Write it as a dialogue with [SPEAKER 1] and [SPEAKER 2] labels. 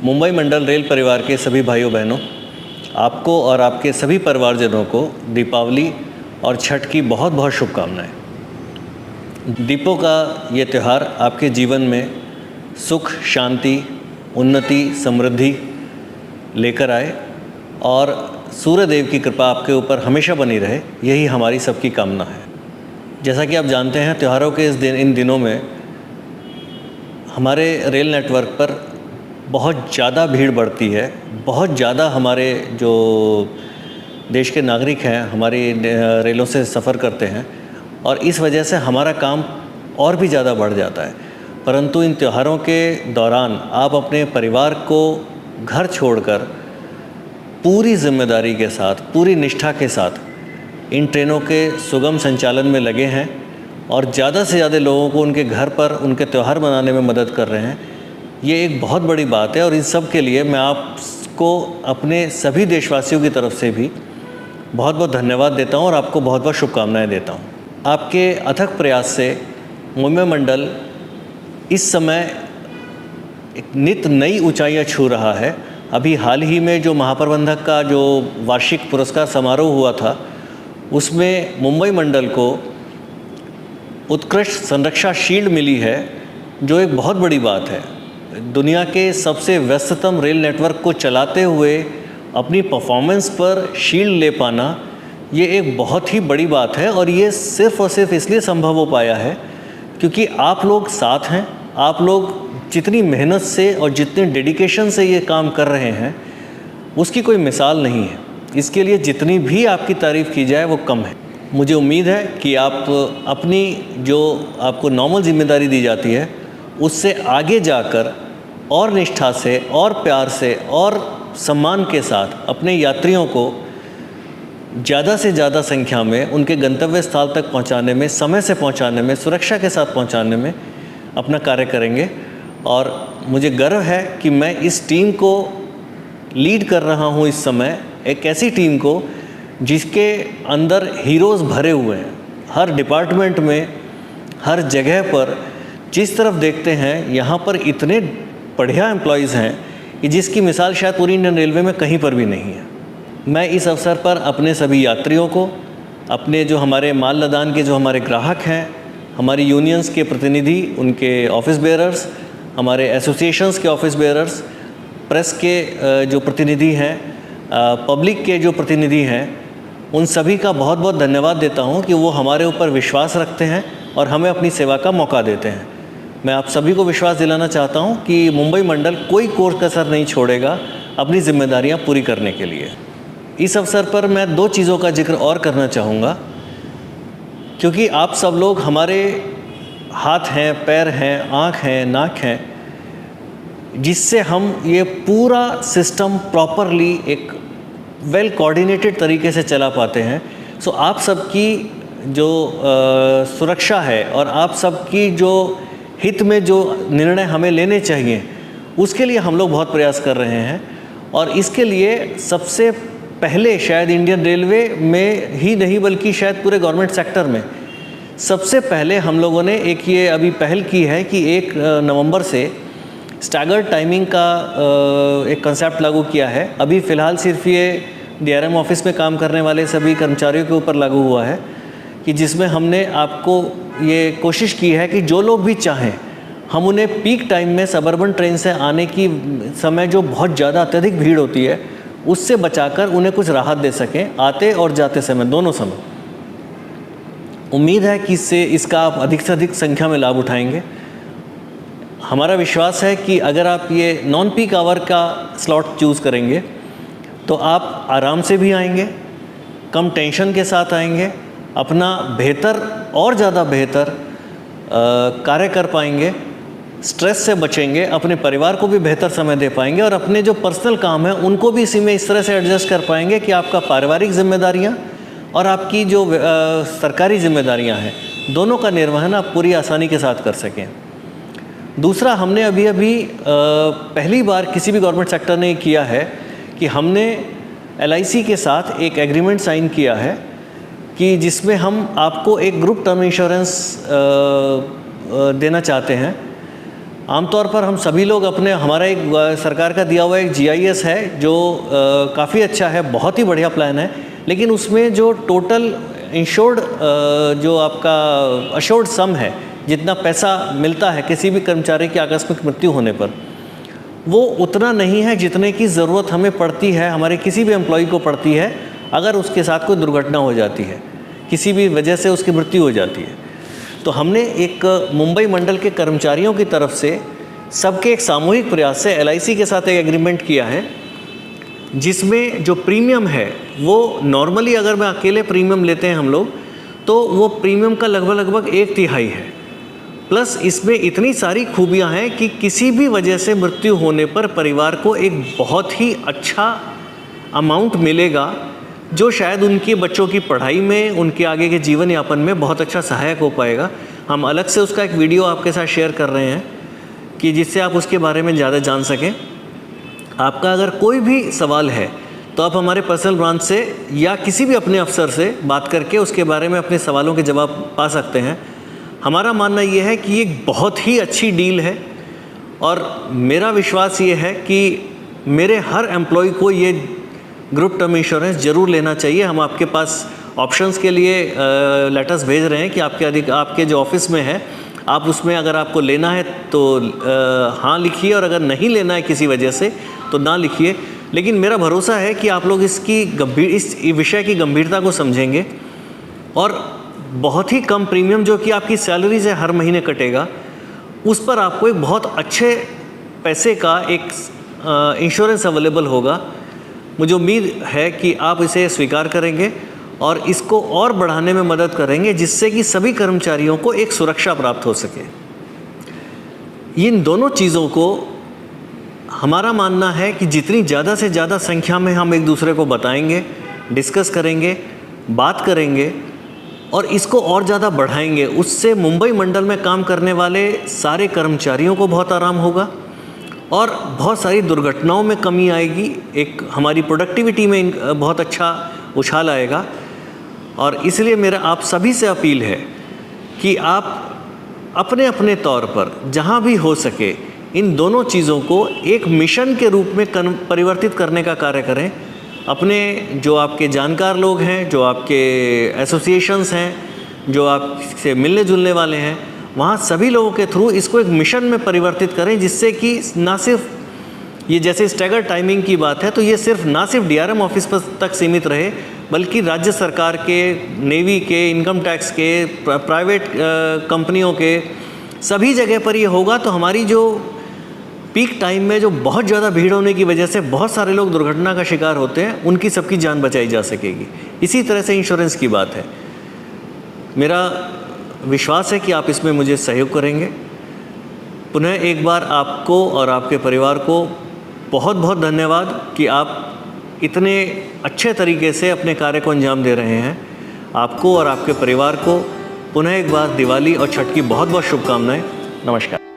[SPEAKER 1] मुंबई मंडल rail परिवार के सभी भाइयों बहनों, आपको और आपके सभी परिवारजनों को दीपावली और छठ की बहुत बहुत शुभकामनाएं। दीपों का ये त्यौहार आपके जीवन में सुख, शांति, उन्नति, समृद्धि लेकर आए और सूर्य देव की कृपा आपके ऊपर हमेशा बनी रहे, यही हमारी सबकी कामना है। जैसा कि आप जानते हैं, त्योहारों के इन दिनों में हमारे रेल नेटवर्क पर बहुत ज़्यादा भीड़ बढ़ती है। बहुत ज़्यादा हमारे जो देश के नागरिक हैं हमारी रेलों से सफ़र करते हैं और इस वजह से हमारा काम और भी ज़्यादा बढ़ जाता है। परंतु इन त्योहारों के दौरान आप अपने परिवार को घर छोड़कर पूरी जिम्मेदारी के साथ, पूरी निष्ठा के साथ इन ट्रेनों के सुगम संचालन में लगे हैं और ज़्यादा से ज़्यादा लोगों को उनके घर पर उनके त्यौहार मनाने में मदद कर रहे हैं। ये एक बहुत बड़ी बात है और इन सब के लिए मैं आपको अपने सभी देशवासियों की तरफ से भी बहुत बहुत धन्यवाद देता हूँ और आपको बहुत बहुत शुभकामनाएं देता हूँ। आपके अथक प्रयास से मुंबई मंडल इस समय एक नित नई ऊंचाइयाँ छू रहा है। अभी हाल ही में जो महाप्रबंधक का जो वार्षिक पुरस्कार समारोह हुआ था, उसमें मुंबई मंडल को उत्कृष्ट संरक्षा शील्ड मिली है, जो एक बहुत बड़ी बात है। दुनिया के सबसे व्यस्ततम रेल नेटवर्क को चलाते हुए अपनी परफॉर्मेंस पर शील्ड ले पाना, ये एक बहुत ही बड़ी बात है और ये सिर्फ़ और सिर्फ इसलिए संभव हो पाया है क्योंकि आप लोग साथ हैं। आप लोग जितनी मेहनत से और जितने डेडिकेशन से ये काम कर रहे हैं, उसकी कोई मिसाल नहीं है। इसके लिए जितनी भी आपकी तारीफ़ की जाए वो कम है। मुझे उम्मीद है कि आप अपनी जो आपको नॉर्मल जिम्मेदारी दी जाती है, उससे आगे जाकर और निष्ठा से और प्यार से और सम्मान के साथ अपने यात्रियों को ज़्यादा से ज़्यादा संख्या में उनके गंतव्य स्थल तक पहुंचाने में, समय से पहुंचाने में, सुरक्षा के साथ पहुंचाने में अपना कार्य करेंगे। और मुझे गर्व है कि मैं इस टीम को लीड कर रहा हूं इस समय, एक ऐसी टीम को जिसके अंदर हीरोज़ भरे हुए हैं। हर डिपार्टमेंट में, हर जगह पर जिस तरफ देखते हैं, यहाँ पर इतने बढ़िया एम्प्लॉयज़ हैं कि जिसकी मिसाल शायद पूरी इंडियन रेलवे में कहीं पर भी नहीं है। मैं इस अवसर पर अपने सभी यात्रियों को, अपने जो हमारे माल लदान के जो हमारे ग्राहक हैं, हमारी यूनियंस के प्रतिनिधि, उनके ऑफिस बेयरर्स, हमारे एसोसिएशंस के ऑफिस बेयरर्स, प्रेस के जो प्रतिनिधि हैं, पब्लिक के जो प्रतिनिधि हैं, उन सभी का बहुत बहुत धन्यवाद देता हूं कि वो हमारे ऊपर विश्वास रखते हैं और हमें अपनी सेवा का मौका देते हैं। मैं आप सभी को विश्वास दिलाना चाहता हूं कि मुंबई मंडल कोई कोर कसर नहीं छोड़ेगा अपनी जिम्मेदारियां पूरी करने के लिए। इस अवसर पर मैं दो चीज़ों का जिक्र और करना चाहूँगा, क्योंकि आप सब लोग हमारे हाथ हैं, पैर हैं, आँख हैं, नाक हैं, जिससे हम ये पूरा सिस्टम प्रॉपरली एक वेल कोऑर्डिनेटेड तरीके से चला पाते हैं। सो आप सबकी जो सुरक्षा है और आप सबकी जो हित में जो निर्णय हमें लेने चाहिए, उसके लिए हम लोग बहुत प्रयास कर रहे हैं। और इसके लिए सबसे पहले शायद इंडियन रेलवे में ही नहीं बल्कि शायद पूरे गवर्नमेंट सेक्टर में सबसे पहले हम लोगों ने एक ये अभी पहल की है कि 1 नवंबर से स्टैगर्ड टाइमिंग का एक कंसेप्ट लागू किया है। अभी फ़िलहाल सिर्फ ये डीआरएम ऑफिस में काम करने वाले सभी कर्मचारियों के ऊपर लागू हुआ है, कि जिसमें हमने आपको ये कोशिश की है कि जो लोग भी चाहें, हम उन्हें पीक टाइम में सबअर्बन ट्रेन से आने की समय जो बहुत ज़्यादा अत्यधिक भीड़ होती है, उससे बचाकर उन्हें कुछ राहत दे सकें, आते और जाते समय, दोनों समय। उम्मीद है कि इसका आप अधिक से अधिक संख्या में लाभ उठाएंगे। हमारा विश्वास है कि अगर आप ये नॉन पीक आवर का स्लॉट चूज़ करेंगे तो आप आराम से भी आएंगे, कम टेंशन के साथ आएंगे, अपना बेहतर और ज़्यादा बेहतर कार्य कर पाएंगे, स्ट्रेस से बचेंगे, अपने परिवार को भी बेहतर समय दे पाएंगे और अपने जो पर्सनल काम है उनको भी इसी में इस तरह से एडजस्ट कर पाएंगे कि आपका पारिवारिक जिम्मेदारियां और आपकी जो सरकारी जिम्मेदारियां हैं, दोनों का निर्वहन आप पूरी आसानी के साथ कर सकें। दूसरा, हमने अभी पहली बार किसी भी गवर्नमेंट सेक्टर ने किया है कि हमने LIC के साथ एक एग्रीमेंट साइन किया है कि जिसमें हम आपको एक ग्रुप टर्म इंश्योरेंस देना चाहते हैं। आमतौर पर हम सभी लोग हमारा एक सरकार का दिया हुआ एक GIS है जो काफ़ी अच्छा है, बहुत ही बढ़िया प्लान है, लेकिन उसमें जो टोटल इंश्योर्ड जो आपका अश्योर्ड सम है, जितना पैसा मिलता है किसी भी कर्मचारी की आकस्मिक मृत्यु होने पर, वो उतना नहीं है जितने की ज़रूरत हमें पड़ती है, हमारे किसी भी एम्प्लॉय को पड़ती है अगर उसके साथ कोई दुर्घटना हो जाती है, किसी भी वजह से उसकी मृत्यु हो जाती है। तो हमने एक मुंबई मंडल के कर्मचारियों की तरफ से सबके एक सामूहिक प्रयास से LIC के साथ एक एग्रीमेंट किया है, जिसमें जो प्रीमियम है वो नॉर्मली अगर मैं अकेले प्रीमियम लेते हैं हम लोग तो वो प्रीमियम का लगभग 1/3 है। प्लस इसमें इतनी सारी खूबियां हैं कि किसी भी वजह से मृत्यु होने पर परिवार को एक बहुत ही अच्छा अमाउंट मिलेगा, जो शायद उनके बच्चों की पढ़ाई में, उनके आगे के जीवन यापन में बहुत अच्छा सहायक हो पाएगा। हम अलग से उसका एक वीडियो आपके साथ शेयर कर रहे हैं कि जिससे आप उसके बारे में ज़्यादा जान सकें। आपका अगर कोई भी सवाल है तो आप हमारे पर्सनल ब्रांच से या किसी भी अपने अफसर से बात करके उसके बारे में अपने सवालों के जवाब पा सकते हैं। हमारा मानना ये है कि ये बहुत ही अच्छी डील है और मेरा विश्वास ये है कि मेरे हर एम्प्लॉय को ये ग्रुप टर्म इंश्योरेंस ज़रूर लेना चाहिए। हम आपके पास ऑप्शंस के लिए लेटर्स भेज रहे हैं कि आपके जो ऑफिस में है आप उसमें अगर आपको लेना है तो हाँ लिखिए, और अगर नहीं लेना है किसी वजह से तो ना लिखिए। लेकिन मेरा भरोसा है कि आप लोग इस विषय की गंभीरता को समझेंगे और बहुत ही कम प्रीमियम जो कि आपकी सैलरी से हर महीने कटेगा, उस पर आपको एक बहुत अच्छे पैसे का एक इंश्योरेंस अवेलेबल होगा। मुझे उम्मीद है कि आप इसे स्वीकार करेंगे और इसको और बढ़ाने में मदद करेंगे, जिससे कि सभी कर्मचारियों को एक सुरक्षा प्राप्त हो सके। इन दोनों चीज़ों को हमारा मानना है कि जितनी ज़्यादा से ज़्यादा संख्या में हम एक दूसरे को बताएंगे, डिस्कस करेंगे, बात करेंगे और इसको और ज़्यादा बढ़ाएंगे, उससे मुंबई मंडल में काम करने वाले सारे कर्मचारियों को बहुत आराम होगा और बहुत सारी दुर्घटनाओं में कमी आएगी। एक हमारी प्रोडक्टिविटी में बहुत अच्छा उछाल आएगा। और इसलिए मेरा आप सभी से अपील है कि आप अपने अपने तौर पर जहाँ भी हो सके इन दोनों चीज़ों को एक मिशन के रूप में परिवर्तित करने का कार्य करें। अपने जो आपके जानकार लोग हैं, जो आपके एसोसिएशंस हैं, जो आपसे मिलने जुलने वाले हैं, वहाँ सभी लोगों के थ्रू इसको एक मिशन में परिवर्तित करें, जिससे कि ना सिर्फ ये जैसे स्टैगर टाइमिंग की बात है तो ये सिर्फ ना सिर्फ DRM ऑफिस पर तक सीमित रहे, बल्कि राज्य सरकार के, नेवी के, इनकम टैक्स के, प्राइवेट कंपनियों के सभी जगह पर ये होगा। तो हमारी जो पीक टाइम में जो बहुत ज़्यादा भीड़ होने की वजह से बहुत सारे लोग दुर्घटना का शिकार होते हैं, उनकी सबकी जान बचाई जा सकेगी। इसी तरह से इंश्योरेंस की बात है। मेरा विश्वास है कि आप इसमें मुझे सहयोग करेंगे। पुनः एक बार आपको और आपके परिवार को बहुत बहुत धन्यवाद कि आप इतने अच्छे तरीके से अपने कार्य को अंजाम दे रहे हैं। आपको और आपके परिवार को पुनः एक बार दिवाली और छठ की बहुत बहुत शुभकामनाएं। नमस्कार।